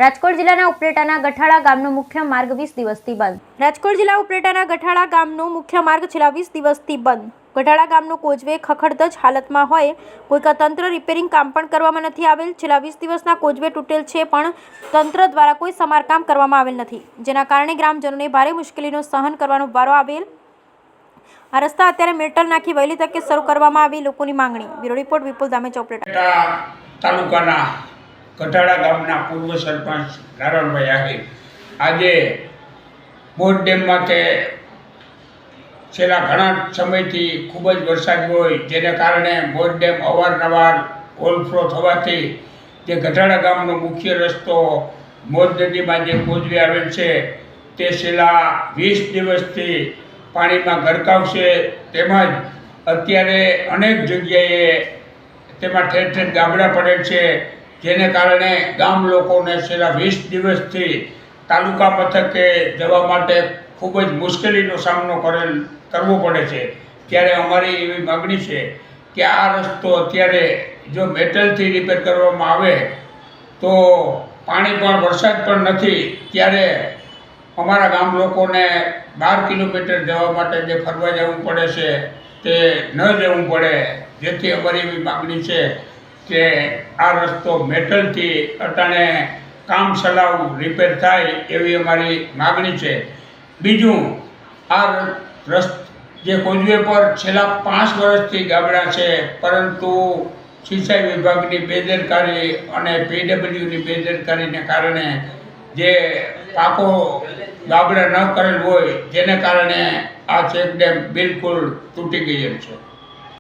રાજકોટ જિલ્લાના ઉપલેટાના ગઠાળા ગામનો મુખ્ય માર્ગ 20 દિવસથી બંધ. રાજકોટ જિલ્લા ઉપલેટાના ગઠાળા ગામનો મુખ્ય માર્ગ છેલ્લા 20 દિવસથી બંધ. ગઠાળા ગામનો કોઝવે ખખડધજ હાલતમાં હોય, કોઈ તંત્ર રિપેરિંગ કામ પણ કરવામાં નથી આવેલ. છેલ્લા 20 દિવસના કોઝવે તૂટેલ છે, પણ તંત્ર દ્વારા કોઈ સમારકામ કરવામાં આવેલ નથી, જેના કારણે ગ્રામજનોને ભારે મુશ્કેલીનો સહન કરવાનો વારો આવેલ. આ રસ્તા અત્યારે મેટલ નાખી વહેલી તકે શરૂ કરવામાં આવી લોકોની માંગણી. બ્યુરો રિપોર્ટ વિપુલ ધામેચા, ઉપલેટા તાલુકાના ગઠાળા ગામના પૂર્વ સરપંચ નારણભાઈ આહિર આજે બોટ ડેમમાં તે છેલ્લા ઘણા સમયથી ખૂબ જ વરસાદ હોય, જેને કારણે બોટ ડેમ અવારનવાર ઓવરફ્લો થવાથી જે ગઠાળા ગામનો મુખ્ય રસ્તો મોજ નદીમાં જે કોઝવે આવેલ છે તે છેલ્લા 20 દિવસથી પાણીમાં ગરકાવ છે. તેમજ અત્યારે અનેક જગ્યાએ તેમાં ઠેર ઠેર ગાબડા પડેલ છે, જેને કારણે ગામ લોકોને છેલ્લા 20 દિવસથી તાલુકા મથકે જવા માટે ખૂબ જ મુશ્કેલીનો સામનો કરવો પડે છે. ત્યારે અમારી એવી માગણી છે કે આ રસ્તો અત્યારે જો મેટલથી રિપેર કરવામાં આવે તો પાણી પણ વરસાદ પણ નથી, ત્યારે અમારા ગામ લોકોને 12 કિલોમીટર જવા માટે જે ફરવા જવું પડે છે તે ન જવું પડે. જેથી અમારી એવી માગણી છે કે આ રસ્તો મેટલથી અટાણે કામ ચલાવ રિપેર થાય એવી અમારી માગણી છે. બીજું, આ જે કોઝવે પર છેલ્લા 5 વર્ષથી ગાબડા છે, પરંતુ સિંચાઈ વિભાગની બેદરકારી અને પીડબ્લ્યુની બેદરકારીને કારણે જે પાકો ગાબડા ન કરેલ હોય, જેને કારણે આ ચેકડેમ બિલકુલ તૂટી ગયેલ છે.